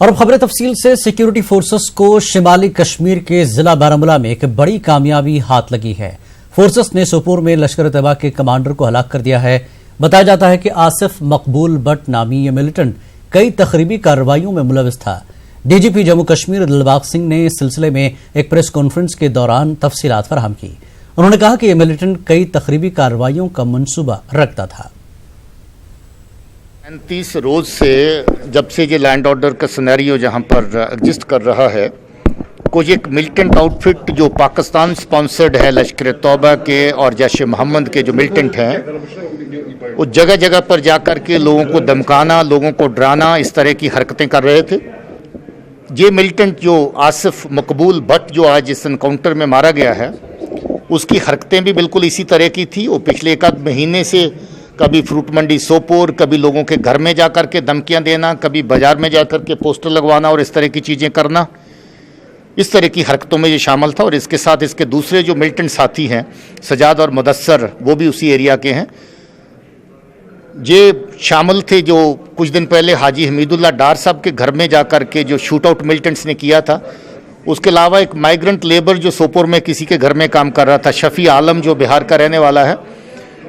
اور اب خبریں تفصیل سے۔ سیکیورٹی فورسز کو شمالی کشمیر کے ضلع بارامولہ میں ایک بڑی کامیابی ہاتھ لگی ہے۔ فورسز نے سوپور میں لشکر طیبہ کے کمانڈر کو ہلاک کر دیا ہے۔ بتایا جاتا ہے کہ آصف مقبول بٹ نامی یہ ملیٹنٹ کئی تخریبی کارروائیوں میں ملوث تھا۔ ڈی جی پی جموں کشمیر دلباغ سنگھ نے اس سلسلے میں ایک پریس کانفرنس کے دوران تفصیلات فراہم کی۔ انہوں نے کہا کہ یہ ملیٹنٹ کئی تخریبی کارروائیوں کا منصوبہ رکھتا تھا۔ 35 روز سے جب سے یہ لینڈ آرڈر کا سینیریو جہاں پر ایگزسٹ کر رہا ہے، کچھ ایک ملیٹنٹ آؤٹ فٹ جو پاکستان سپانسرڈ ہے لشکر طیبہ کے اور جیش محمد کے جو ملیٹنٹ ہیں، وہ جگہ جگہ پر جا کر کے لوگوں کو دمکانا، لوگوں کو ڈرانا، اس طرح کی حرکتیں کر رہے تھے۔ یہ ملیٹنٹ جو آصف مقبول بٹ جو آج اس انکاؤنٹر میں مارا گیا ہے، اس کی حرکتیں بھی بالکل اسی طرح کی تھی۔ وہ پچھلے ایک آدھ مہینے سے کبھی فروٹ منڈی سوپور، کبھی لوگوں کے گھر میں جا کر کے دھمکیاں دینا، کبھی بازار میں جا کر کے پوسٹر لگوانا اور اس طرح کی چیزیں کرنا، اس طرح کی حرکتوں میں یہ شامل تھا۔ اور اس کے ساتھ اس کے دوسرے جو ملیٹنٹ ساتھی ہیں سجاد اور مدثر، وہ بھی اسی ایریا کے ہیں، یہ شامل تھے جو کچھ دن پہلے حاجی حمید اللہ ڈار صاحب کے گھر میں جا کر کے جو شوٹ آؤٹ ملیٹنٹس نے کیا تھا۔ اس کے علاوہ ایک مائیگرنٹ لیبر جو سوپور میں کسی کے گھر میں کام کر رہا تھا، شفیع عالم، جو بہار کا رہنے والا ہے،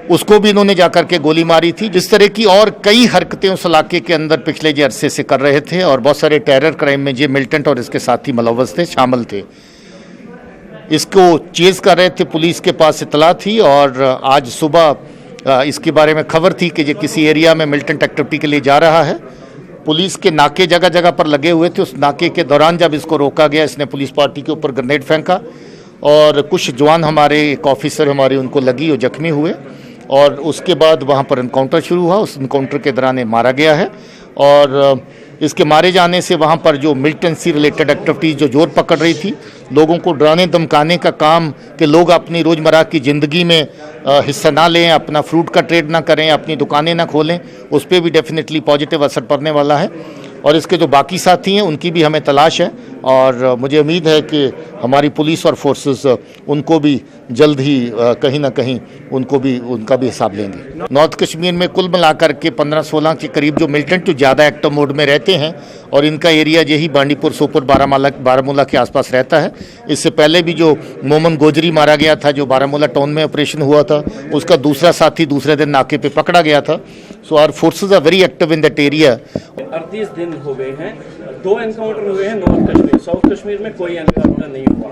اس کو بھی انہوں نے جا کر کے گولی ماری تھی۔ جس طرح کی اور کئی حرکتیں اس علاقے کے اندر پچھلے عرصے سے کر رہے تھے، اور بہت سارے ٹیرر کرائم میں یہ ملیٹنٹ اور اس کے ساتھی ملوث تھے، شامل تھے۔ اس کو چیز کر رہے تھے، پولیس کے پاس اطلاع تھی، اور آج صبح اس کے بارے میں خبر تھی کہ یہ کسی ایریا میں ملیٹنٹ ایکٹیویٹی کے لیے جا رہا ہے۔ پولیس کے ناکے جگہ جگہ پر لگے ہوئے تھے۔ اس ناکے کے دوران جب اس کو روکا گیا، اس نے پولیس پارٹی کے اوپر گرنیڈ پھینکا، اور کچھ جوان ہمارے، ایک آفیسر ہمارے، ان کو لگی اور زخمی ہوئے، اور اس کے بعد وہاں پر انکاؤنٹر شروع ہوا۔ اس انکاؤنٹر کے دوران مارا گیا ہے، اور اس کے مارے جانے سے وہاں پر جو ملیٹنسی ریلیٹڈ ایکٹیویٹیز جو زور پکڑ رہی تھی، لوگوں کو ڈرانے دھمکانے کا کام، کہ لوگ اپنی روزمرہ کی زندگی میں حصہ نہ لیں، اپنا فروٹ کا ٹریڈ نہ کریں، اپنی دکانیں نہ کھولیں، اس پہ بھی ڈیفینیٹلی پازیٹیو اثر پڑنے والا ہے۔ اور اس کے جو باقی ساتھی ہیں ان کی بھی ہمیں تلاش ہے، اور مجھے امید ہے کہ ہماری پولیس اور فورسز ان کو بھی جلد ہی کہیں نہ کہیں ان کا بھی حساب لیں گے۔ نارتھ کشمیر میں کل ملا کر کے 15-16 کے قریب جو ملیٹنٹ جو زیادہ ایکٹو موڈ میں رہتے ہیں، اور ان کا ایریا یہی بانڈی پور، سوپور، بارامولہ کے آس پاس رہتا ہے۔ اس سے پہلے بھی جو مومن گوجری مارا گیا تھا، جو بارامولہ ٹاؤن میں آپریشن ہوا تھا، اس کا دوسرا ساتھی دوسرے دن ناکے پہ پکڑا گیا تھا۔ So our forces are very active in that area. 38 دن ہو گئے ہیں، 2 انکاؤنٹر ہوئے ہیں نارتھ کشمیر، ساؤتھ کشمیر میں کوئی انکاؤنٹر نہیں ہوا۔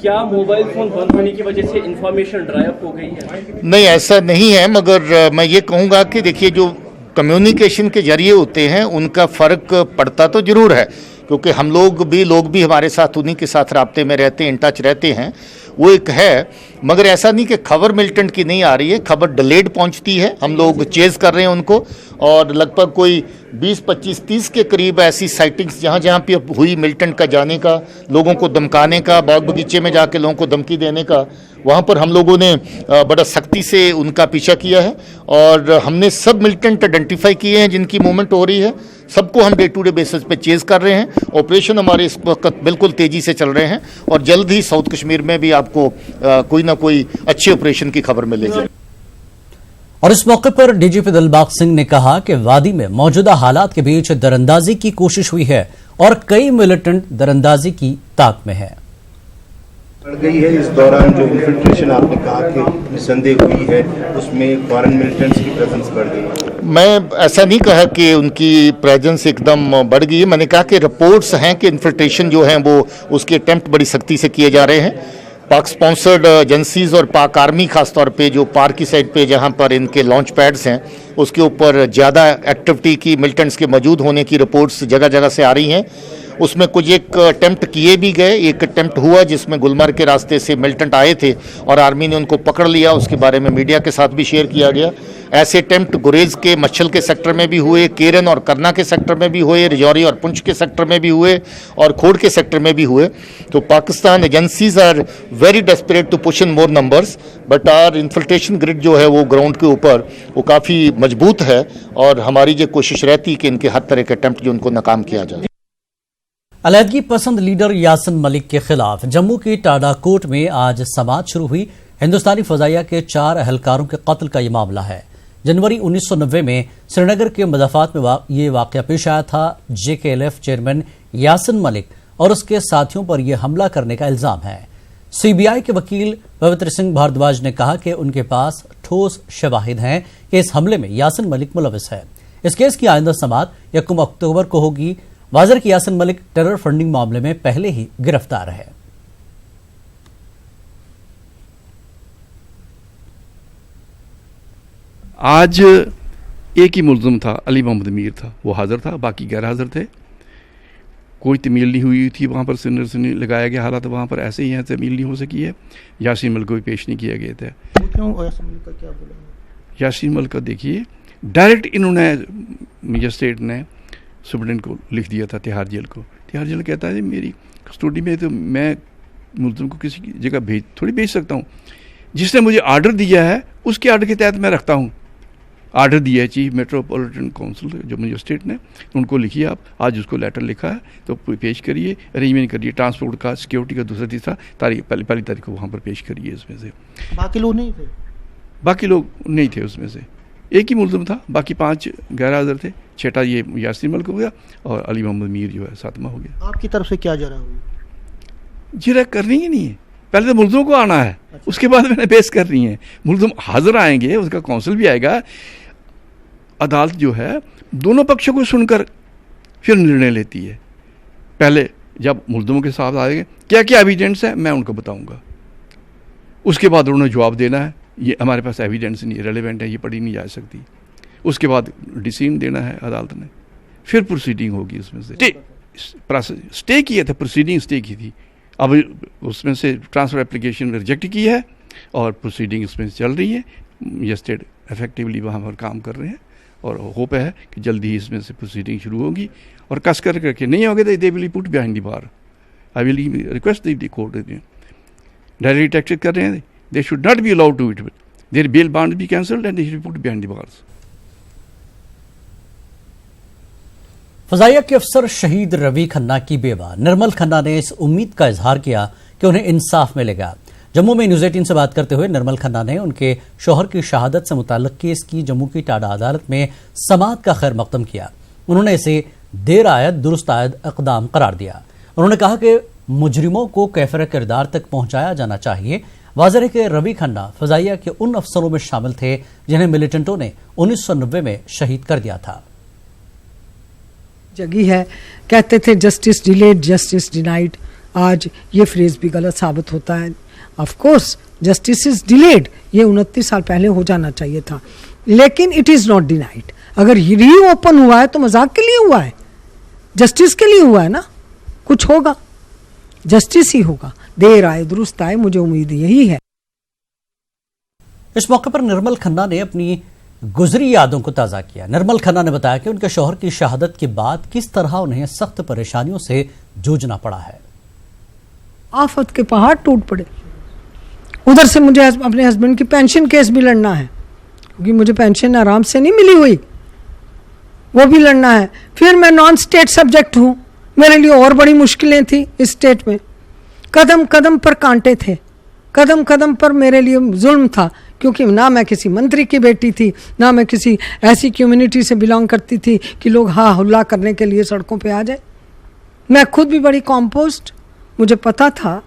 کیا موبائل فون بند ہونے کی وجہ سے انفارمیشن ڈرائی اپ ہو گئی ہے؟ نہیں، ایسا نہیں ہے، مگر میں یہ کہوں گا کہ دیکھیے، جو کمیونیکیشن کے ذریعے ہوتے ہیں ان کا فرق پڑتا تو ضرور ہے، کیونکہ ہم لوگ بھی ہمارے ساتھ انہی کے ساتھ رابطے میں رہتے ہیں، ان ٹچ رہتے ہیں، وہ ایک ہے۔ مگر ایسا نہیں کہ خبر ملیٹنٹ کی نہیں آ رہی ہے، خبر ڈیلیڈ پہنچتی ہے، ہم لوگ چیز کر رہے ہیں ان کو، اور لگ بھگ کوئی 20، 25، 30 کے قریب ایسی سائٹنگز جہاں پہ ہوئی ملیٹنٹ کا جانے کا، لوگوں کو دمکانے کا، باغ بغیچے میں جا کے لوگوں کو دھمکی دینے کا، وہاں پر ہم لوگوں نے بڑا سختی سے ان کا پیچھا کیا ہے، اور ہم نے سب ملیٹنٹ آئیڈینٹیفائی کیے ہیں جن کی موومنٹ ہو رہی ہے، سب کو ہم ڈے ٹو ڈے بیسس پہ چیز کر رہے ہیں۔ آپریشن ہمارے اس وقت بالکل تیزی سے چل رہے ہیں، اور جلد ہی ساؤتھ کشمیر میں بھی آپ کو کوئی نہ کوئی اچھے آپریشن کی خبر ملے گی۔ اور اس موقع پر ڈی جی پی دلباغ سنگھ نے کہا کہ وادی میں موجودہ حالات کے بیچ دراندازی کی کوشش ہوئی ہے، اور کئی ملیٹنٹ دراندازی کی طاق میں ہے۔ بڑھ گئی ہے اس دوران جو انفلٹریشن آپ نے کہا کہ نشاندہی ہوئی ہے، اس میں فارن ملیٹنٹس کی پریزنس بڑھ گئی ہے۔ میں ایسا نہیں کہا کہ ان کی پریزنس ایک دم بڑھ گئی ہے، میں نے کہا کہ رپورٹس ہیں کہ انفلٹریشن جو ہیں وہ اس کے اٹیمپٹ بڑی سختی سے کیے جا رہے ہیں۔ پاک سپانسرڈ ایجنسیز اور پاک آرمی خاص طور پہ جو پار کی سائڈ پہ جہاں پر ان کے لانچ پیڈز ہیں، اس کے اوپر زیادہ ایکٹیویٹی کی، ملیٹنٹس کے موجود ہونے کی رپورٹس جگہ جگہ سے آ رہی ہیں۔ اس میں کچھ ایک اٹیمپٹ کیے بھی گئے، ایک اٹیمپٹ ہوا جس میں گلمرگ کے راستے سے ملیٹنٹ آئے تھے اور آرمی نے ان کو پکڑ لیا، اس کے بارے میں میڈیا کے ساتھ بھی شیئر کیا گیا۔ ایسے اٹیمپٹ گریز کے مچھل کے سیکٹر میں بھی ہوئے، کیرن اور کرنا کے سیکٹر میں بھی ہوئے، رجوری اور پنچ کے سیکٹر میں بھی ہوئے، اور کھوڑ کے سیکٹر میں بھی ہوئے۔ تو Pakistan agencies are very desperate to push in more numbers, but our infiltration grid جو ہے وہ گراؤنڈ کے اوپر وہ کافی مضبوط ہے، اور ہماری یہ کوشش رہتی کہ ان کے ہر طرح کے اٹیمپٹ جو ان کو ناکام کیا جائے۔ علیحدگی پسند لیڈر یاسن ملک کے خلاف جموں کی ٹاڈا کوٹ میں آج سماعت شروع ہوئی۔ ہندوستانی فضائیہ کے 4 اہلکاروں کے قتل کا یہ معاملہ ہے۔ जनवरी 1990 में श्रीनगर के मदाफात में ये वाकया पेश आया था। JKLF चेयरमैन यासिन मलिक और उसके साथियों पर यह हमला करने का इल्जाम है। CBI के वकील पवित्र सिंह भारद्वाज ने कहा कि उनके पास ठोस शवाहिद हैं कि इस हमले में यासिन मलिक मुलविस है। इस केस की आइंदा समाअत 1 अक्टूबर को होगी। वाज़ेह कि यासिन मलिक टेरर फंडिंग मामले में पहले ही गिरफ्तार है। आज एक ही मुल्ज़िम था, अली मोहम्मद मीर था, वो हाजिर था, बाकी गैर हाजिर थे। कोई तमील नहीं हुई थी वहाँ पर, सिनर से नहीं लगाया गया, हालात वहाँ पर ऐसे ही हैं, तमील नहीं हो सकी है। यासीन मलिक को भी पेश नहीं किया गया था। यासीन मलिक का देखिए डायरेक्ट इन्होंने मजिस्ट्रेट ने सुप्रीटेंडेंट को लिख दिया था तिहाड़ जेल को। तिहाड़ जेल कहता है मेरी कस्टडी में, तो मैं मुल्ज़िम को किसी जगह थोड़ी भेज सकता हूँ। जिसने मुझे आर्डर दिया है उसके आर्डर के तहत मैं रखता हूँ। आर्डर दिया है चीफ मेट्रोपॉलिटन काउंसिल जो मजिस्ट्रेट ने, उनको लिखिए आप, आज उसको लेटर लिखा है तो पेश करिए, अरेंजमेंट करिए, ट्रांसपोर्ट का, सिक्योरिटी का, दूसरा तीसरा तारीख, पहली तारीख को वहाँ पर पेश करिए। इसमें से बाकी लोग नहीं थे, बाकी लोग नहीं थे उसमें से, एक ही मुल्ज़िम था, बाकी 5 गैर हाजिर थे। 6ठा ये यासीन मलिक हो गया और अली मोहम्मद मीर जो है 7वां हो गया। आपकी तरफ से क्या जरा हुई? जिरा करनी ही नहीं है, पहले तो मुल्ज़िम को आना है, उसके बाद मैंने पेश करनी है। मुल्ज़िम हाजिर आएंगे, उसका काउंसिल भी आएगा, अदालत जो है दोनों पक्षों को सुनकर फिर निर्णय लेती है। पहले जब मुल्ज़िमों के साथ आएंगे क्या क्या एविडेंस है मैं उनको बताऊंगा, उसके बाद उन्होंने जवाब देना है, ये हमारे पास एविडेंस नहीं, रेलेवेंट है, ये पढ़ी नहीं जा सकती। उसके बाद डिसीजन देना है अदालत ने, फिर प्रोसीडिंग होगी। उसमें से स्टे किया था, प्रोसीडिंग स्टे की थी, अब उसमें से ट्रांसफ़र एप्लीकेशन रिजेक्ट की है और प्रोसीडिंग उसमें चल रही है। मजिस्ट्रेट इफेक्टिवली वहाँ पर काम कर रहे हैं और होप है कि जल्दी ही इसमें से प्रोसीडिंग शुरू होगी। और कस करके नहीं होगे तो they will put behind the bar. I will request the court, direct access कर रहे हैं, they should not be allowed to it, their bail bond be cancelled and they should put behind the bars. फजाइया के अफसर शहीद रवि खन्ना की बेवा निर्मल खन्ना ने इस उम्मीद का इजहार किया कि उन्हें इंसाफ मिलेगा। जम्मू में न्यूज़ 18 से बात करते हुए निर्मल खन्ना ने उनके शौहर की शहादत से मुताल्लिक केस की जम्मू की टाडा अदालत में समाअत का खैर मकदम किया। उन्होंने इसे देर आयद दुरुस्त आयद इक़दाम करार दिया। उन्होंने कहा कि मुजरिमों को कैफिर किरदार तक पहुंचाया जाना चाहिए। वाज़ेह है कि रवि खन्ना फजाइया के उन अफसरों में शामिल थे जिन्हें मिलिटेंटों ने 1990 में शहीद कर दिया था। जगी है, कहते थे जस्टिस डिलेड जस्टिस डिनाइड, आज ये फ्रेज भी गलत साबित होता है। Of course justice is delayed, ये 29 साल पहले हो जाना चाहिए था, लेकिन इट इज नॉट डिनाइड। अगर री ओपन हुआ है तो मजाक के लिए हुआ है, जस्टिस के लिए हुआ है ना, कुछ होगा, जस्टिस ही होगा। देर आए दुरुस्त आए, मुझे उम्मीद यही है। इस मौके पर निर्मल खन्ना ने अपनी गुजरी यादों को ताज़ा किया। निर्मल खन्ना ने बताया कि उनके शौहर की शहादत के बाद किस तरह उन्हें सख्त परेशानियों से जूझना पड़ा है। आफत के पहाड़ टूट पड़े, उधर से मुझे अपने हस्बैंड की पेंशन केस भी लड़ना है, क्योंकि मुझे पेंशन आराम से नहीं मिली हुई, वो भी लड़ना है। फिर मैं नॉन स्टेट सब्जेक्ट हूँ, मेरे लिए और बड़ी मुश्किलें थी इस स्टेट में। कदम कदम पर कांटे थे, कदम कदम पर मेरे लिए जुल्म था, क्योंकि ना मैं किसी मंत्री की बेटी थी, ना मैं किसी ऐसी कम्युनिटी से बिलोंग करती थी कि लोग हा हुल्ला करने के लिए सड़कों पे आ जाए। मैं खुद भी बड़ी कॉम्पोस्ट, मुझे पता था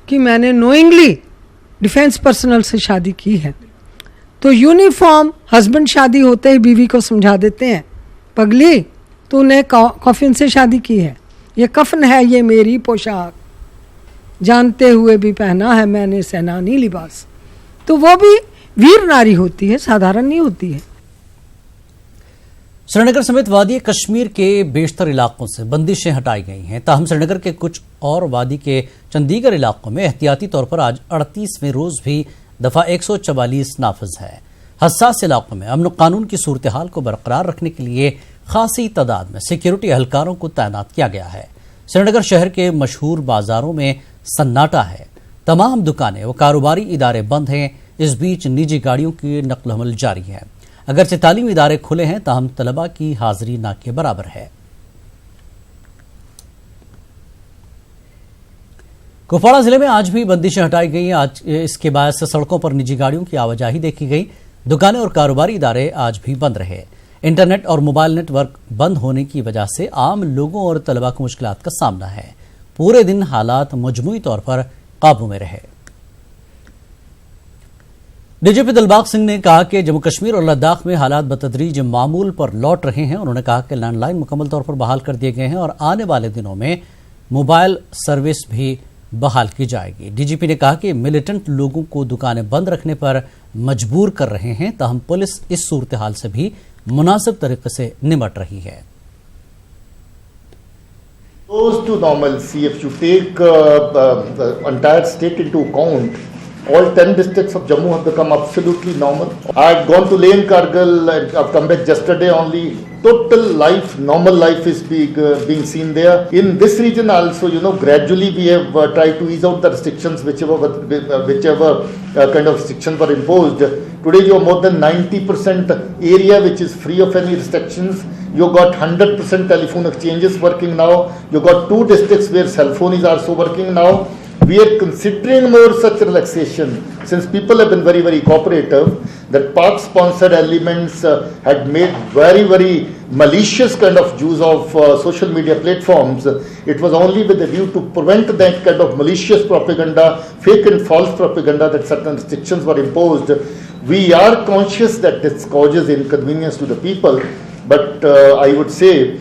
कि मैंने नोइंगली डिफेंस पर्सनल से शादी की है। तो यूनिफॉर्म हस्बैंड शादी होते ही बीवी को समझा देते हैं, पगली तूने कफन से शादी की है, ये कफन है, ये मेरी पोशाक, जानते हुए भी पहना है मैंने सेनानी लिबास। तो वो भी वीर नारी होती है, साधारण नहीं होती है। श्रीनगर समेत वादी कश्मीर के बेशतर इलाकों से बंदिशें हटाई गई हैं। ताहम श्रीनगर के कुछ और वादी के चंद दीगर इलाकों में एहतियाती तौर पर आज 38वें रोज भी दफा 144 नाफिज है। हसास इलाकों में अमन कानून की सूरत हाल को बरकरार रखने के लिए खासी तादाद में सिक्योरिटी एहलकारों को तैनात किया गया है। श्रीनगर शहर के मशहूर बाजारों में सन्नाटा है, तमाम दुकानें व कारोबारी इदारे बंद हैं। इस बीच निजी गाड़ियों की नकल हमल जारी है। अगरचे तालीमी इदारे खुले हैं, ताहम तलबा की हाजिरी ना के बराबर है। कुपवाड़ा जिले में आज भी बंदिशें हटाई गई। आज इसके बाद से सड़कों पर निजी गाड़ियों की आवाजाही देखी गई। दुकानें और कारोबारी इदारे आज भी बंद रहे। इंटरनेट और मोबाइल नेटवर्क बंद होने की वजह से आम लोगों और तलबा को मुश्किलात का सामना है। पूरे दिन हालात मजमूई तौर पर काबू में रहे। डीजीपी दिलबाग सिंह ने कहा कि जम्मू कश्मीर और लद्दाख में हालात बतदरीज मामूल पर लौट रहे हैं। उन्होंने कहा कि लैंडलाइन मुकम्मल तौर पर बहाल कर दिए गए हैं और आने वाले दिनों में मोबाइल सर्विस भी बहाल की जाएगी। डीजीपी ने कहा कि मिलिटेंट लोगों को दुकानें बंद रखने पर मजबूर कर रहे हैं, ताहम पुलिस इस सूरत हाल से भी मुनासिब तरीके से निपट रही है। Close to normalcy, if you take the entire state into account, all 10 districts of Jammu have become absolutely normal. I had gone to Leh and Kargil and I've come back yesterday only. Total life, normal life is being seen there. In this region also, gradually we have tried to ease out the restrictions, whichever kind of restrictions were imposed. Today you have more than 90% area which is free of any restrictions. You got 100% telephone exchanges working now. You got 2 districts where cell phone is also working now. We are considering more such relaxation since people have been very, very cooperative. That Pak-sponsored elements had made very, very malicious kind of use of social media platforms. It was only with a view to prevent that kind of malicious propaganda, fake and false propaganda, that certain restrictions were imposed. We are conscious that this causes inconvenience to the people, but I would say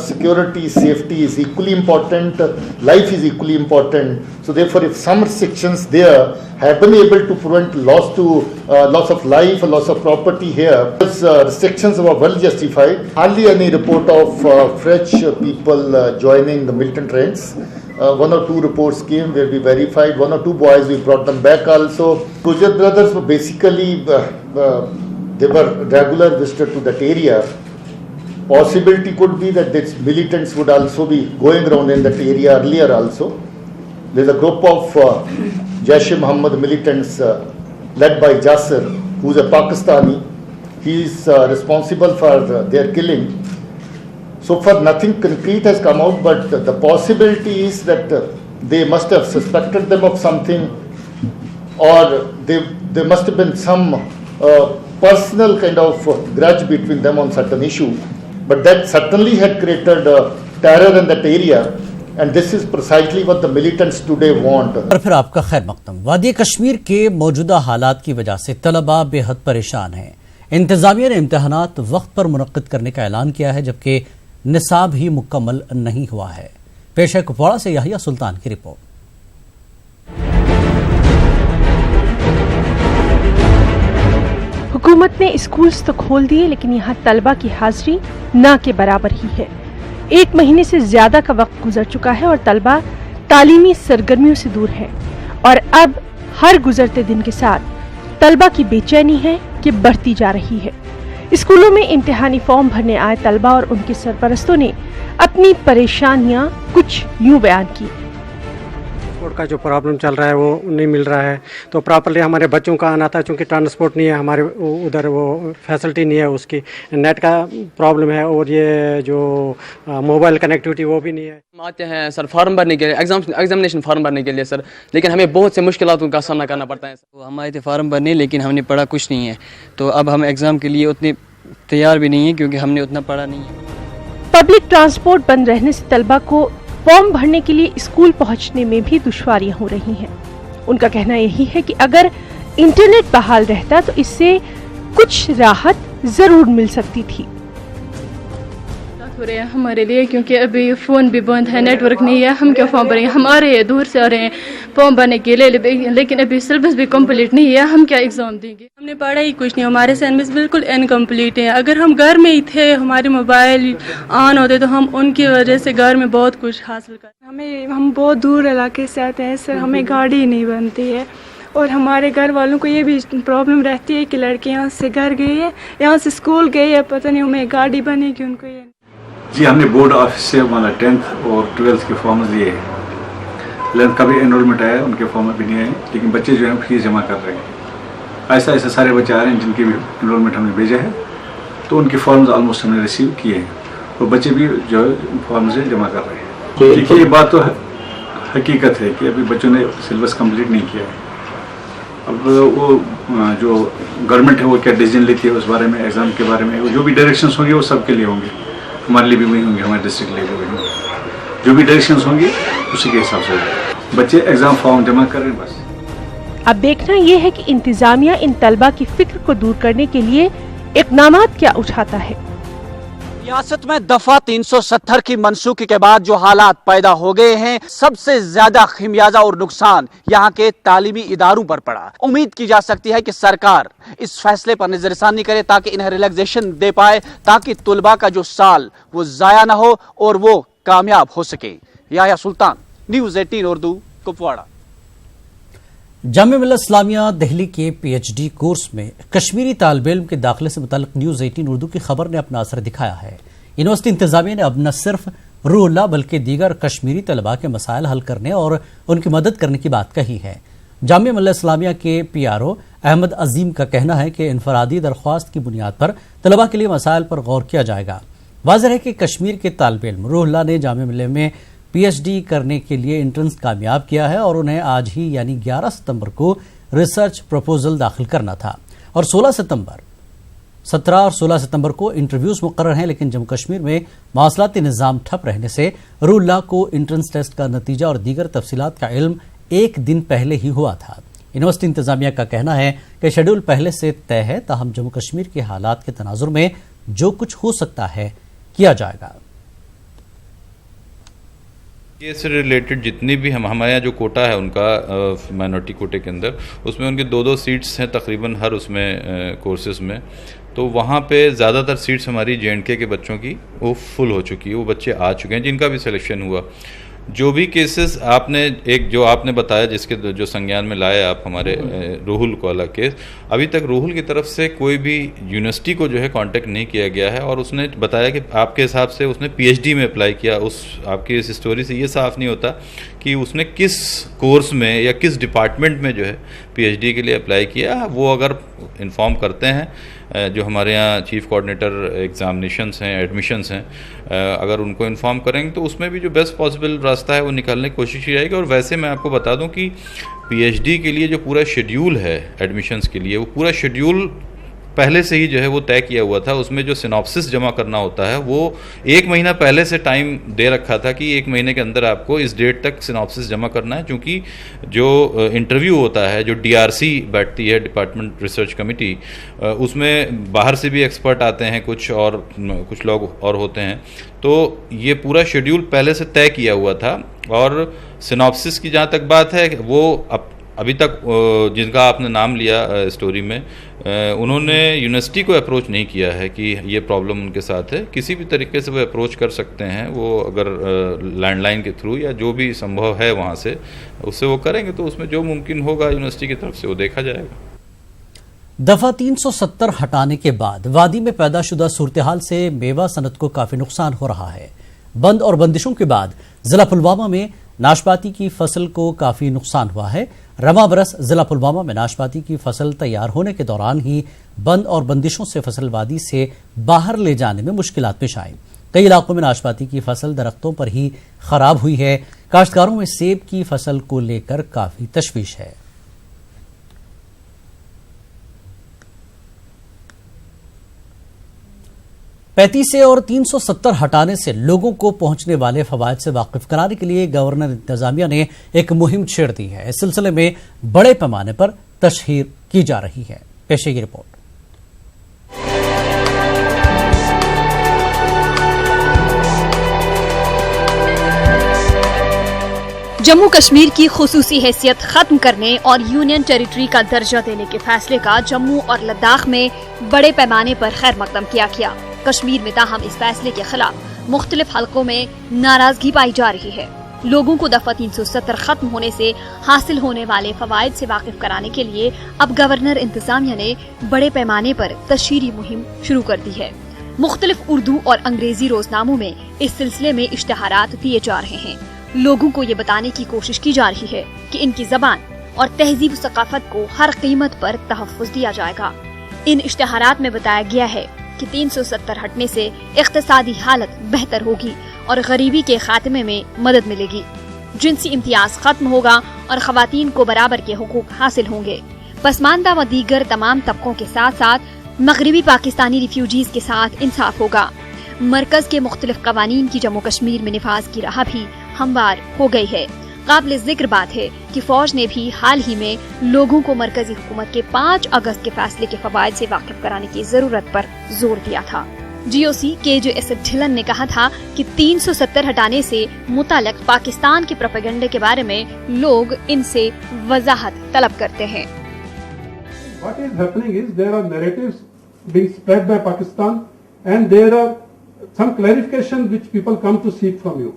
security, safety is equally important, life is equally important. So therefore, if some restrictions there have been able to prevent loss of life, loss of property here, those restrictions were well justified. Hardly any report of fresh people joining the militant ranks. 1 or 2 reports came where we verified. 1 or 2 boys, we brought them back also. Gujjar brothers were basically, they were regular visitors to that area. Possibility could be that these militants would also be going around in that area earlier also. There's a group of Jaish-e-Mohammed militants led by Jasir, who's a Pakistani. He is responsible for their killing. So far nothing concrete has come out, but the possibility is that they must have suspected them of something, or there must have been some personal kind of grudge between them on certain issue. But that certainly had created terror in that area, and this is precisely what the militants today want. और फिर आपका खैर मकदम। वादी कश्मीर के मौजूदा हालात की वजह से तलबा बेहद परेशान हैं। इंतजामिया ने इम्तहानात वक्त पर मुनक्किद करने का ऐलान किया है, जबकि निसाब ही मुकम्मल नहीं हुआ है। पेश है कुपवाड़ा से याहिया सुल्तान की रिपोर्ट। हुकूमत ने स्कूल्स तो खोल दिए, लेकिन यहाँ तलबा की हाजिरी ना के बराबर ही है। 1 महीने से ज्यादा का वक्त गुजर चुका है और तलबा तालीमी सरगर्मियों से दूर है। और अब हर गुजरते दिन के साथ तलबा की बेचैनी है कि बढ़ती जा रही है। स्कूलों में इम्तिहानी फॉर्म भरने आए तलबा और उनके सरपरस्तों ने अपनी परेशानियां कुछ यूं बयान की। ट्रांसपोर्ट का जो प्रॉब्लम चल रहा है वो नहीं मिल रहा है, तो प्रॉपरली हमारे बच्चों का आना था, क्योंकि ट्रांसपोर्ट नहीं है हमारे उधर, वो फैसिलिटी नहीं है, उसकी नेट का प्रॉब्लम है, और ये जो मोबाइल कनेक्टिविटी वो भी नहीं है। हम आते हैं सर फॉर्म भरने के लिए, एग्जामिनेशन फॉर्म भरने के लिए सर, लेकिन हमें बहुत से मुश्किलों का सामना करना पड़ता है। तो हम आए थे फॉर्म भरने, लेकिन हमने पढ़ा कुछ नहीं है, तो अब हम एग्ज़ाम के लिए उतने तैयार भी नहीं है, क्योंकि हमने उतना पढ़ा नहीं है। पब्लिक ट्रांसपोर्ट बंद रहने से तलबा को फॉर्म भरने के लिए स्कूल पहुंचने में भी दुश्वारियां हो रही हैं। उनका कहना यही है कि अगर इंटरनेट बहाल रहता तो इससे कुछ राहत जरूर मिल सकती थी। हो रहे हैं हमारे लिए, क्योंकि अभी फ़ोन भी बंद है, नेटवर्क नहीं है, हम क्या फॉर्म भरेंगे। हम आ रहे हैं, दूर से आ रहे हैं फॉर्म भरने के लिए, लेकिन अभी सिलेबस भी कंप्लीट नहीं है, हम क्या एग्ज़ाम देंगे। हमने पढ़ा ही कुछ नहीं, हमारे असाइनमेंट्स बिल्कुल इनकम्प्लीट हैं। अगर हम घर में ही थे, हमारे मोबाइल ऑन होते, तो हम उनकी वजह से घर में बहुत कुछ हासिल कर। हम बहुत दूर इलाके से आते हैं सर, हमें गाड़ी नहीं बनती है, और हमारे घर वालों को ये भी प्रॉब्लम रहती है कि लड़के यहाँ से घर गई है, यहाँ से स्कूल गई है, पता नहीं हमें गाड़ी बनेगी उनको। ये जी हमने बोर्ड ऑफिस से हमारा 10th और 12th के फॉर्म दिए हैं। 11th का भी एनरोलमेंट आया, उनके फॉर्म अभी नहीं आए, लेकिन बच्चे जो हैं फीस जमा कर रहे हैं। ऐसा ऐसा सारे बच्चे आ रहे हैं जिनकी भी एनरोलमेंट हमने भेजा है, तो उनके फॉर्म्स ऑलमोस्ट हमने रिसीव किए हैं, और बच्चे भी जो है फॉर्म से जमा कर रहे हैं। देखिए ये बात तो हकीकत है कि अभी बच्चों ने सिलेबस कंप्लीट नहीं किया है, अब वो जो गवर्नमेंट है वो क्या डिसीजन लेती है उस बारे में, एग्ज़ाम के बारे में जो भी डायरेक्शंस होंगे वो सबके लिए होंगे, हमारे लिए भी वही होंगे, हमारे डिस्ट्रिक्ट के लिए भी वही होंगे, जो भी डायरेक्शंस होंगे उसी के हिसाब से बच्चे एग्ज़ाम फॉर्म जमा करें बस। अब देखना ये है कि इंतजामिया इन तलबा की फिक्र को दूर करने के लिए इक़दामात क्या उठाता है। रियासत में दफा 370 की मनसूखी के बाद जो हालात पैदा हो गए हैं, सबसे ज्यादा खमियाजा और नुकसान यहाँ के तालीमी इदारों पर पड़ा। उम्मीद की जा सकती है कि सरकार इस फैसले पर नजरसानी करे ताकि इन्हें रिलैक्सेशन दे पाए, ताकि तुलबा का जो साल वो जाया ना हो और वो कामयाब हो सके। याया सुल्तान, न्यूज़ 18 उर्दू, कुपवाड़ा। जामिया मिल्लत इस्लामिया दिल्ली के पीएचडी कोर्स में कश्मीरी तालिब इल्म के दाखिले से मुताल्लिक न्यूज़ 18 उर्दू की खबर ने अपना असर दिखाया है। यूनिवर्सिटी इंतजामिया ने अब न सिर्फ रूहुल्लाह बल्कि दीगर कश्मीरी तलबा के मसाइल हल करने और उनकी मदद करने की बात कही है। जामिया मिल्लत इस्लामिया के PRO अहमद अजीम का कहना है कि इनफरादी दरख्वास्त की बुनियाद पर तलबा के लिए मसाइल पर गौर किया जाएगा। वाज़ेह है कि कश्मीर के तालिब इल्म रूहुल्लाह ने जामिया मिल्लत में PhD करने के लिए एंट्रेंस कामयाब किया है और उन्हें आज ही यानी 11 सितंबर को रिसर्च प्रपोजल दाखिल करना था और 17 और 16 सितंबर को इंटरव्यूज मुकर्रर हैं, लेकिन जम्मू कश्मीर में मवासलाती निज़ाम ठप रहने से रूहुल्लाह को एंट्रेंस टेस्ट का नतीजा और दीगर तफसीलात का इल्म एक दिन पहले ही हुआ था। यूनिवर्सिटी इंतजामिया का कहना है कि शेड्यूल पहले से तय है, ताहम जम्मू कश्मीर के हालात के तनाजुर में जो कुछ हो सकता है किया जाएगा। ये से रिलेटेड जितनी भी हमारे यहाँ जो कोटा है उनका माइनॉरिटी कोटे के अंदर, उसमें उनके 2-2 सीट्स हैं तकरीबन हर उसमें कोर्सेज में, तो वहाँ पे ज़्यादातर सीट्स हमारी JNK के बच्चों की वो फुल हो चुकी है, वो बच्चे आ चुके हैं जिनका भी सिलेक्शन हुआ। जो भी केसेस आपने एक जो आपने बताया जिसके जो संज्ञान में लाए आप हमारे रूहुल वाला केस, अभी तक रूहुल की तरफ से कोई भी यूनिवर्सिटी को जो है कांटेक्ट नहीं किया गया है और उसने बताया कि आपके हिसाब से उसने PhD में अप्लाई किया। उस आपकी इस स्टोरी से ये साफ नहीं होता कि उसने किस कोर्स में या किस डिपार्टमेंट में जो है PhD के लिए अप्लाई किया। वो अगर इन्फॉर्म करते हैं जो हमारे यहाँ चीफ कोऑर्डिनेटर एग्जामिनेशंस हैं, एडमिशन्स हैं, अगर उनको इन्फॉर्म करेंगे तो उसमें भी जो बेस्ट पॉसिबल रास्ता है वो निकालने की कोशिश की जाएगी। और वैसे मैं आपको बता दूं कि PhD के लिए जो पूरा शेड्यूल है एडमिशन्स के लिए, वो पूरा शेड्यूल पहले से ही जो है वो तय किया हुआ था। उसमें जो सिनॉप्सिस जमा करना होता है वो 1 महीना पहले से टाइम दे रखा था कि 1 महीने के अंदर आपको इस डेट तक सिनॉप्सिस जमा करना है, क्योंकि जो इंटरव्यू होता है, जो DRC बैठती है डिपार्टमेंट रिसर्च कमेटी, उसमें बाहर से भी एक्सपर्ट आते हैं, कुछ लोग और होते हैं, तो ये पूरा शेड्यूल पहले से तय किया हुआ था। और सिनॉप्सिस की जहाँ तक बात है, वो अभी तक जिनका आपने नाम लिया स्टोरी में, उन्होंने यूनिवर्सिटी को अप्रोच नहीं किया है कि ये प्रॉब्लम उनके साथ है। किसी भी तरीके से वो अप्रोच कर सकते हैं, वो अगर लैंडलाइन के थ्रू या जो भी संभव है वहाँ से उससे वो करेंगे, तो उसमें जो मुमकिन होगा यूनिवर्सिटी की तरफ से वो देखा जाएगा। दफा 370 हटाने के बाद वादी में पैदाशुदा सूरत हाल से मेवा सनत को काफी नुकसान हो रहा है। बंद और बंदिशों के बाद जिला पुलवामा में नाशपाती की फसल को काफी नुकसान हुआ है। रमा बरस जिला पुलवामा में नाशपाती की फसल तैयार होने के दौरान ही बंद और बंदिशों से फसल वादी से बाहर ले जाने में मुश्किलात पेश आई। कई इलाकों में नाशपाती की फसल दरख्तों पर ही खराब हुई है। काश्तकारों में सेब की फसल को लेकर काफी तशवीश है। पैंतीस और 370 हटाने से लोगों को पहुंचने वाले फवायद से वाकिफ कराने के लिए गवर्नर इंतजामिया ने एक मुहिम छेड़ दी है। इस सिलसिले में बड़े पैमाने पर तशहीर की जा रही है। पेश है ये रिपोर्ट। जम्मू कश्मीर की खुसूसी हैसियत खत्म करने और यूनियन टेरिटरी का दर्जा देने के फैसले का जम्मू और लद्दाख में बड़े पैमाने पर खैर मकदम किया गया। कश्मीर में ताहम इस फैसले के खिलाफ मुख्तलिफ हलकों में नाराजगी पाई जा रही है। लोगों को दफा 370 खत्म होने से हासिल होने वाले फवायद से वाकिफ कराने के लिए अब गवर्नर इंतजामिया ने बड़े पैमाने पर तशहीरी मुहिम शुरू कर दी है। मुख्तलिफ उर्दू और अंग्रेजी रोजनामों में इस सिलसिले में इश्तहारात दिए जा रहे हैं। लोगों को ये बताने की कोशिश की जा रही है कि इनकी जबान और तहजीब सकाफत को हर कीमत पर तहफ़्फ़ुज़ दिया जाएगा। इन इश्तहारात में बताया गया है कि 370 हटने से इक़्तिसादी हालत बेहतर होगी और गरीबी के खात्मे में मदद मिलेगी। जिनसी इम्तियाज खत्म होगा और ख़वातीन को बराबर के हुकूक हासिल होंगे। पसमानदा व दीगर तमाम तबकों के साथ साथ मगरबी पाकिस्तानी रिफ्यूजीज के साथ इंसाफ होगा। मरकज के मुख्तलिफ कवानीन की जम्मू कश्मीर में निफाज की राह भी हमवार हो गई है। काबिल जिक्र बात है कि फौज ने भी हाल ही में लोगों को मरकजी हुकूमत के 5 अगस्त के फैसले के फवायद से वाकिफ कराने की जरूरत पर जोर दिया था। GOC KJS ढिलन ने कहा था कि 370 हटाने से मुताल्लिक पाकिस्तान के प्रोपेगेंडे के बारे में लोग इनसे वजाहत तलब करते हैं। What is happening is there are narratives being spread by Pakistan and there are some clarification which people come to seek from you.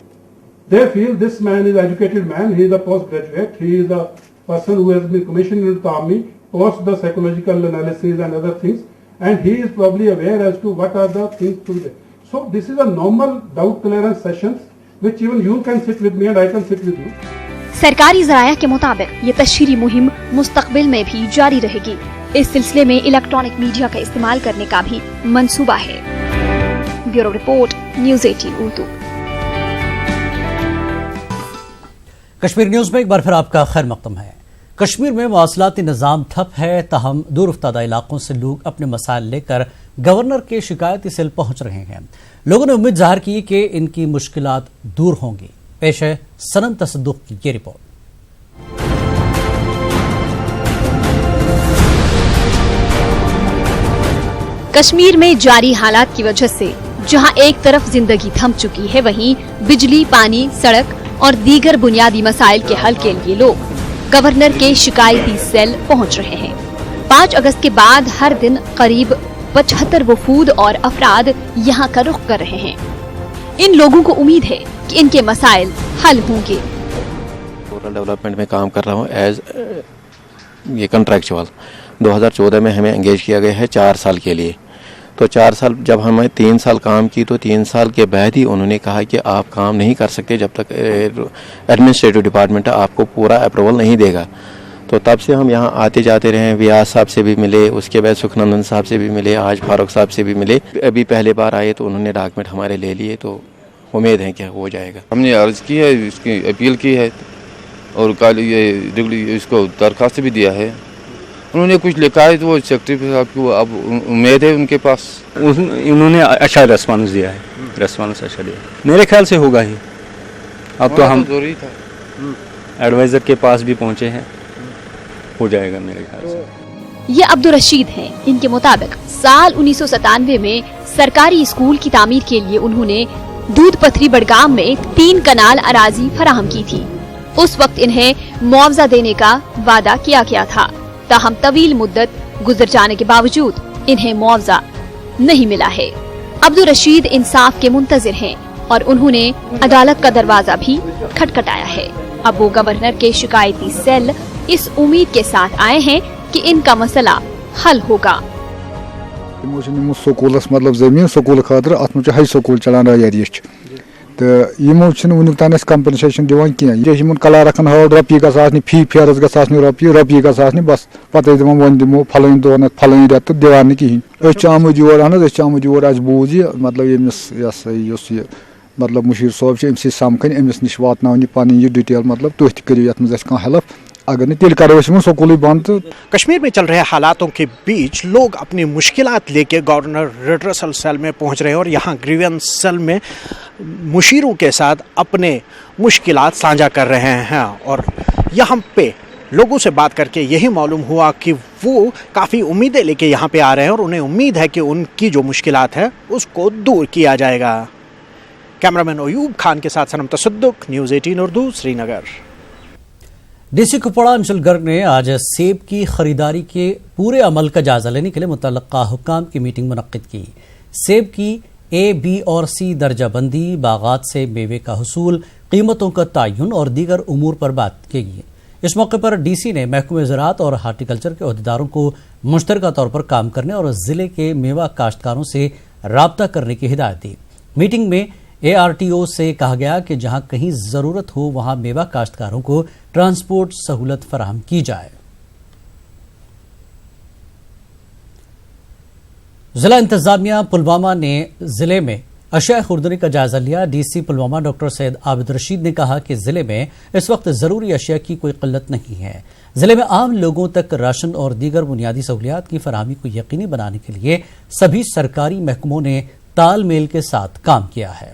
They feel this man is an educated man, he is a postgraduate, he is a person who has been commissioned into the army, post the psychological analysis and other things, and he is probably aware as to what are the things to be done. So this is a normal doubt clearance sessions which even you can sit with me and I can sit with you. सरकारी ज़राया के मुताबिक ये तशहीरी मुहिम मुस्तकबिल में भी जारी रहेगी। इस सिलसिले में इलेक्ट्रॉनिक मीडिया का इस्तेमाल करने का भी मंसूबा है। Bureau report, news 18 Urdu. Kashmir news में एक बार फिर आपका खैर मकदम है। कश्मीर में मवासलाती निज़ाम ठप है, ताहम दूर अफ्तादा इलाकों से लोग अपने मसाइल लेकर गवर्नर के शिकायती सेल पहुंच रहे हैं। लोगों ने उम्मीद जाहिर की कि इनकी मुश्किलात दूर होंगी। पेश है सनम तसद्दुक की ये रिपोर्ट। कश्मीर में जारी हालात की वजह से जहां एक तरफ जिंदगी थम चुकी है, वहीं बिजली, पानी, सड़क और दीगर बुनियादी मसाइल के हल के लिए लोग गवर्नर के शिकायती सेल पहुंच रहे हैं। 5 अगस्त के बाद हर दिन करीब 75 वफूद और अफराद यहां का रुख कर रहे हैं। इन लोगों को उम्मीद है कि इनके मसाइल हल होंगे। रूरल डेवलपमेंट में काम कर रहा हूँ एज ये कॉन्ट्रैक्चुअल। 2014 में हमें एंगेज किया गया है 4 साल के लिए। तो 4 साल जब हमें 3 साल काम की तो 3 साल के बाद ही उन्होंने कहा कि आप काम नहीं कर सकते जब तक एडमिनिस्ट्रेटिव डिपार्टमेंट आपको पूरा अप्रूवल नहीं देगा। तो तब से हम यहाँ आते जाते रहे। व्यास साहब से भी मिले, उसके बाद सुखनंदन साहब से भी मिले, आज फारूक साहब से भी मिले। अभी पहले बार आए तो उन्होंने डॉक्यूमेंट हमारे ले लिए, तो उम्मीद है कि हो जाएगा। हमने अर्ज की है, इसकी अपील की है और कल ये इसको दरखास्त भी दिया है। उन्होंने कुछ लिखा है तो वो सेक्रेटरी साहब को अब उम्मीद है उनके पास। उन्होंने अच्छा रेस्पॉन्स दिया है, रेस्पॉन्स अच्छा दिया। मेरे ख्याल से होगा ही। अब तो हम एडवाइजर के पास भी पहुंचे हैं, हो जाएगा मेरे ख्याल से। ये अब्दुल रशीद हैं। इनके मुताबिक साल 1997 में सरकारी स्कूल की तामीर के लिए उन्होंने दूध पथरी बड़गाम में 3 कनाल अराजी फराहम की थी। उस वक्त इन्हें मुआवजा देने का वादा किया गया था, ताहम तवील मुद्दत गुजर जाने के बावजूद इन्हें मुआवजा नहीं मिला है। अब्दुल रशीद इंसाफ के मुंतजिर हैं और उन्होंने अदालत का दरवाजा भी खटखटाया है। अब वो गवर्नर के शिकायती सेल इस उम्मीद के साथ आए हैं कि इनका मसला हल होगा। स्कूलस मतलब जमीन स्कूल खातर अत में हाई स्कूल चलान रिच तो यमो वुनिक तान कंपनसेशन दिवान कह कलर रखन हाल रपी गि फी फेरस रपी गि बस पत वन दिमो फलन दोन फलन रेत तो दिवान कहें आमुद योर आमुद योर अस बूझ यह मतलब यस यह मतलब मुशीर सोब अम्स समखन अमिस नश वातन पन यह डिटेल मतलब तुह तू ये हेल्प अगर नहीं तेल करो स्कूल बंद। तो कश्मीर में चल रहे हालातों के बीच लोग अपनी मुश्किलात लेके गवर्नर रिड्रेसल सेल में पहुंच रहे हैं और यहाँ ग्रीवेंस सेल में मुशीरों के साथ अपने मुश्किलात साझा कर रहे हैं। और यहाँ पे लोगों से बात करके यही मालूम हुआ कि वो काफ़ी उम्मीदें लेके यहाँ पे आ रहे हैं और उन्हें उम्मीद है कि उनकी जो मुश्किलात है उसको दूर किया जाएगा। कैमरामैन अयूब खान के साथ सनम तसद्दुक, न्यूज़ 18 उर्दू, श्रीनगर। डीसी कुपवाड़ा अंशुल गर्ग ने आज सेब की खरीदारी के पूरे अमल का जायजा लेने के लिए मुतल्लिका हुक्काम की मीटिंग मुनक्किद की। सेब की A, B और C दर्जाबंदी, बागात से मेवे का हुसूल, कीमतों का तयन और दीगर उमूर पर बात की गई। इस मौके पर डीसी ने महकमे ज़राअत और हार्टिकल्चर के अहदेदारों को मुश्तरका तौर पर काम करने और ज़िले के मेवा काश्तकारों से राब्ता करने की हिदायत दी। मीटिंग में ARTO से कहा गया कि जहां कहीं ज़रूरत हो वहां मेवा काश्तकारों को ट्रांसपोर्ट सहूलत फराहम की जाए। जिला इंतजामिया पुलवामा ने जिले में اشیاء خوردنی کا جائزہ لیا۔ ڈی سی پلوامہ ڈاکٹر سید عابد رشید نے کہا کہ ضلع میں اس وقت ضروری اشیاء کی کوئی قلت نہیں ہے۔ ضلع میں عام لوگوں تک راشن اور دیگر بنیادی سہولیات کی فراہمی کو یقینی بنانے کے لیے سبھی سرکاری محکموں نے تال میل کے ساتھ کام کیا ہے۔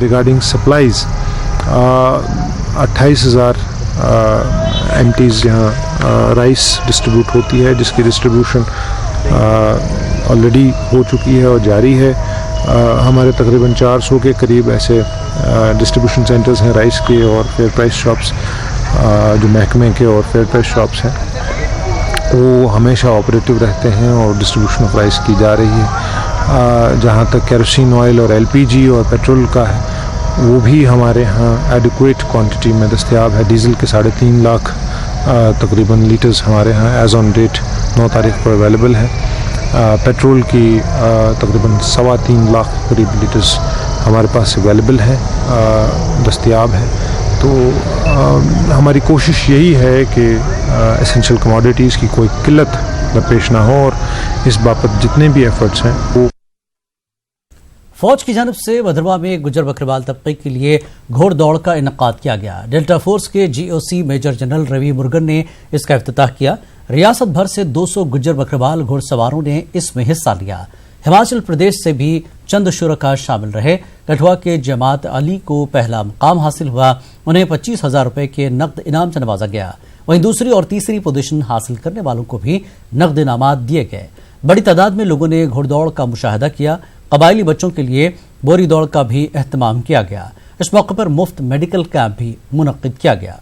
ریگارڈنگ سپلائیز 28,000 MTs یہاں رائس ڈسٹریبیوٹ ہوتی ہے، جس کی ڈسٹریبیوشن آلریڈی ہو چکی ہے اور جاری ہے۔ ہمارے تقریباً 400 کے قریب ایسے ڈسٹریبیوشن سینٹرز ہیں رائس کے اور فیئر پرائس شاپس، جو محکمے کے اور فیئر پرائس شاپس ہیں، وہ ہمیشہ آپریٹو رہتے ہیں اور ڈسٹریبیوشن آف رائس کی جا رہی ہے۔ جہاں تک کیروسین آئل اور LPG اور پیٹرول کا ہے، وہ بھی ہمارے ہاں ایڈیکویٹ کوانٹٹی میں دستیاب ہے۔ ڈیزل کے 3.5 لاکھ تقریباً لیٹرز ہمارے ہاں ایز آن ڈیٹ 9 تاریخ کو اویلیبل ہے۔ پیٹرول کی تقریباً 3.25 لاکھ قریب لیٹرز ہمارے پاس اویلیبل ہے، دستیاب ہے۔ تو ہماری کوشش یہی ہے کہ اسینشیل کموڈیٹیز کی کوئی قلت درپیش نہ ہو، اور اس بابت جتنے بھی ایفرٹس ہیں وہ فوج کی جانب سے بھدرواہ میں گجر بکروال طبقے کے لیے گھوڑ دوڑ کا انعقاد کیا گیا۔ ڈیلٹا فورس کے GOC میجر جنرل روی مرگن نے اس کا افتتاح کیا۔ ریاست بھر سے 200 گجر بکروال گھوڑ سواروں نے اس میں حصہ لیا۔ ہماچل پردیش سے بھی چند شرکاء شامل رہے۔ کٹھوعہ کے جماعت علی کو پہلا مقام حاصل ہوا، انہیں 25,000 روپے کے نقد انعام سے نوازا گیا۔ وہیں دوسری اور تیسری پوزیشن حاصل کرنے والوں کو بھی نقد انعامات دیے گئے۔ بڑی تعداد میں لوگوں نے گھوڑ دوڑ کا مشاہدہ کیا۔ قبائلی بچوں کے لیے بوری دوڑ کا بھی اہتمام کیا گیا۔ اس موقع پر مفت میڈیکل کیمپ بھی منعقد کیا گیا۔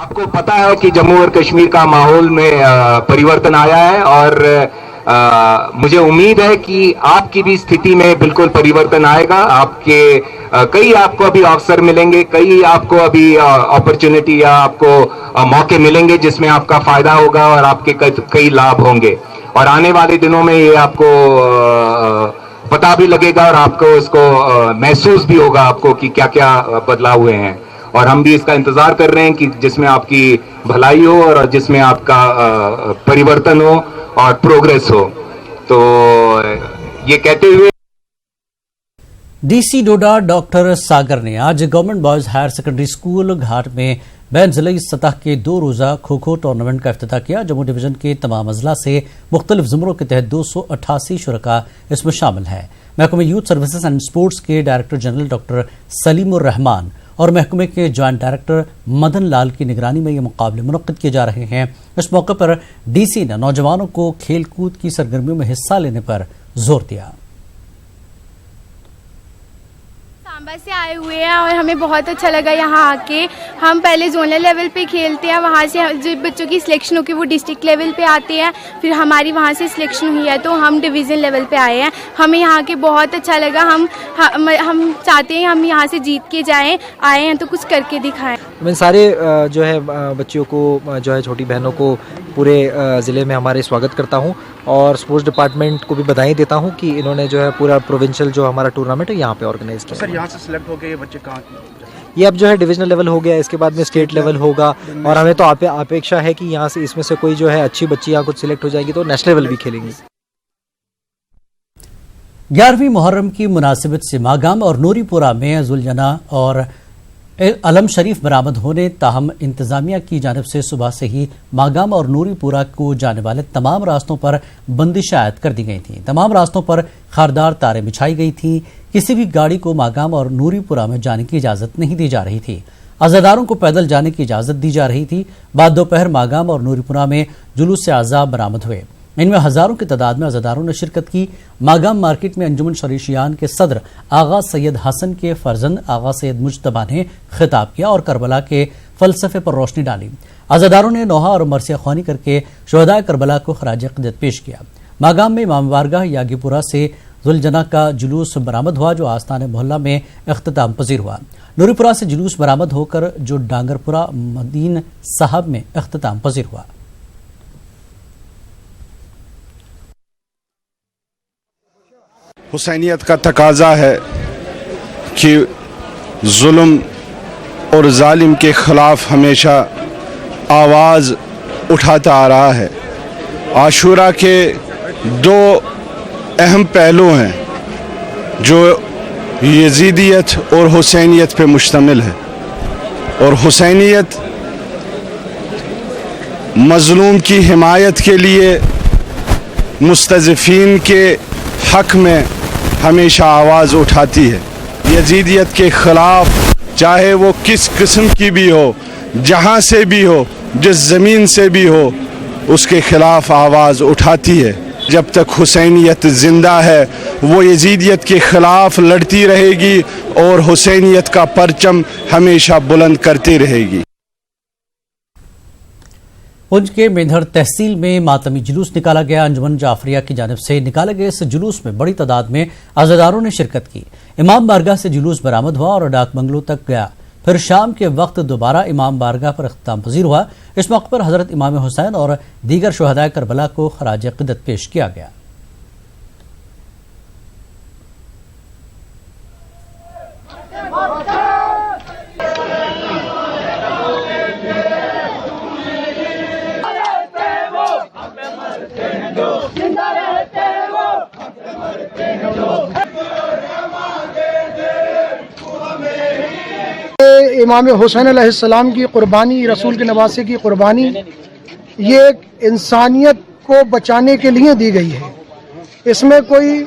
آپ کو پتا ہے کہ جموں اور کشمیر کا ماحول میں پریورتن آیا ہے، اور مجھے امید ہے کہ آپ کی بھی استھتی میں بالکل پریورتن آئے گا۔ آپ کے کئی آپ کو ابھی افسر ملیں گے، کئی آپ کو ابھی اپرچونٹی یا آپ کو موقع ملیں گے جس میں آپ کا فائدہ ہوگا اور آپ کے کئی لابھ ہوں گے، اور آنے والے دنوں میں یہ آپ کو پتہ بھی لگے گا اور آپ کو اس کو محسوس بھی ہوگا آپ کو کہ کیا کیا بدلاؤ ہوئے ہیں، اور ہم بھی اس کا انتظار کر رہے ہیں کہ جس میں آپ کی بھلائی ہو اور جس میں آپ کا پریورتن ہو اور پروگریس ہو۔ تو یہ کہتے ہوئے D C Doda doctor Sagar نے آج government boys higher secondary school Ghat میں بین ضلعی سطح کے 2 روزہ کھوکھو ٹورنامنٹ کا افتتاح کیا۔ جموں ڈویژن کے تمام اضلاع سے مختلف زمروں کے تحت 288 شرکاء اس میں شامل ہیں۔ محکمہ یوتھ سروسز اینڈ سپورٹس کے ڈائریکٹر جنرل ڈاکٹر سلیم الرحمان اور محکمے کے جوائنٹ ڈائریکٹر مدن لال کی نگرانی میں یہ مقابلے منعقد کیے جا رہے ہیں۔ اس موقع پر ڈی سی نے نوجوانوں کو کھیل کود کی سرگرمیوں میں حصہ لینے پر زور دیا۔ سانبا سے آئے ہوئے ہیں اور ہمیں بہت اچھا لگا یہاں آ کے۔ ہم پہلے زونل لیول پہ کھیلتے ہیں، وہاں سے جو بچوں کی سلیکشن ہو کے وہ ڈسٹرکٹ لیول پہ آتے ہیں، پھر ہماری وہاں سے سلیکشن ہوئی ہے تو ہم ڈویژن لیول پہ آئے ہیں۔ ہمیں یہاں کے بہت اچھا لگا۔ ہم چاہتے ہیں ہم یہاں سے جیت کے جائیں، آئے ہیں تو کچھ کر کے دکھائیں۔ میں سارے جو ہے بچیوں کو جو ہے چھوٹی بہنوں کو پورے ضلع میں ہمارے سواگت کرتا ہوں، اور اسپورٹس ڈپارٹمنٹ کو بھی بدھائی دیتا ہوں کہ انہوں نے جو ہے پورا پروونشل جو ہمارا ٹورنامنٹ ہے یہاں پہ آرگنائز کیا۔ سر یہاں سے سلیکٹ ہو گئے یہ بچے کہاں؟ یہ اب جو ہے ڈویژنل لیول ہو گیا، اس کے بعد میں اسٹیٹ لیول ہوگا، اور ہمیں تو اپیکشا ہے کہ یہاں سے اس میں سے کوئی جو ہے اچھی بچی یہاں کچھ سلیکٹ ہو جائے گی تو نیشنل لیول بھی کھیلیں گی۔ 11ویں محرم کی مناسبت سے ماگام اور نوری پورہ میں ذوالجناح اور علم شریف برآمد ہونے، تاہم انتظامیہ کی جانب سے صبح سے ہی ماگام اور نوری پورہ کو جانے والے تمام راستوں پر بندش عائد کر دی گئی تھی۔ تمام راستوں پر خاردار تاریں بچھائی گئی تھیں۔ کسی بھی گاڑی کو ماگام اور نوری پورہ میں جانے کی اجازت نہیں دی جا رہی تھی۔ عزاداروں کو پیدل جانے کی اجازت دی جا رہی تھی۔ بعد دوپہر ماگام اور نوری پورہ میں جلوس اعضاء برآمد ہوئے، ان میں ہزاروں کی تعداد میں عزاداروں نے شرکت کی۔ ماگام مارکیٹ میں انجمن شریشیان کے صدر آغا سید حسن کے فرزند آغا سید مجتبیٰ نے خطاب کیا اور کربلا کے فلسفے پر روشنی ڈالی۔ عزاداروں نے نوحہ اور مرثیہ خوانی کر کے شہدائے کربلا کو خراج عقیدت پیش کیا۔ ماگام میں امام بارگاہ یاگی پورہ سے ذوالجناح کا جلوس برآمد ہوا جو آستان محلہ میں اختتام پذیر ہوا۔ نوری پورہ سے جلوس برآمد ہو کر جو ڈانگر پورہ مدین صاحب میں اختتام پذیر ہوا۔ حسینیت کا تقاضا ہے کہ ظلم اور ظالم کے خلاف ہمیشہ آواز اٹھاتا آ رہا ہے۔ عاشورہ کے دو اہم پہلو ہیں جو یزیدیت اور حسینیت پہ مشتمل ہے، اور حسینیت مظلوم کی حمایت کے لیے مستضعفین کے حق میں ہمیشہ آواز اٹھاتی ہے۔ یزیدیت کے خلاف چاہے وہ کس قسم کی بھی ہو، جہاں سے بھی ہو، جس زمین سے بھی ہو، اس کے خلاف آواز اٹھاتی ہے۔ جب تک حسینیت زندہ ہے وہ یزیدیت کے خلاف لڑتی رہے گی اور حسینیت کا پرچم ہمیشہ بلند کرتی رہے گی۔ پنچ کے میندھڑ تحصیل میں ماتمی جلوس نکالا گیا۔ انجمن جعفریہ کی جانب سے نکالے گئے اس جلوس میں بڑی تعداد میں عزاداروں نے شرکت کی۔ امام بارگاہ سے جلوس برآمد ہوا اور ڈاک بنگلوں تک گیا، پھر شام کے وقت دوبارہ امام بارگاہ پر اختتام پذیر ہوا۔ اس موقع پر حضرت امام حسین اور دیگر شہدائے کربلا کو خراج عقیدت پیش کیا گیا۔ امام حسین علیہ السلام کی قربانی، رسول کے نواسے کی قربانی، یہ ایک انسانیت کو بچانے کے لیے دی گئی ہے۔ اس میں کوئی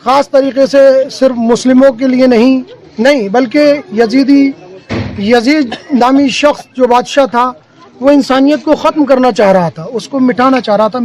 خاص طریقے سے صرف مسلموں کے لیے نہیں بلکہ یزید نامی شخص جو بادشاہ تھا وہ انسانیت کو ختم کرنا چاہ رہا تھا، اس کو مٹانا چاہ رہا تھا۔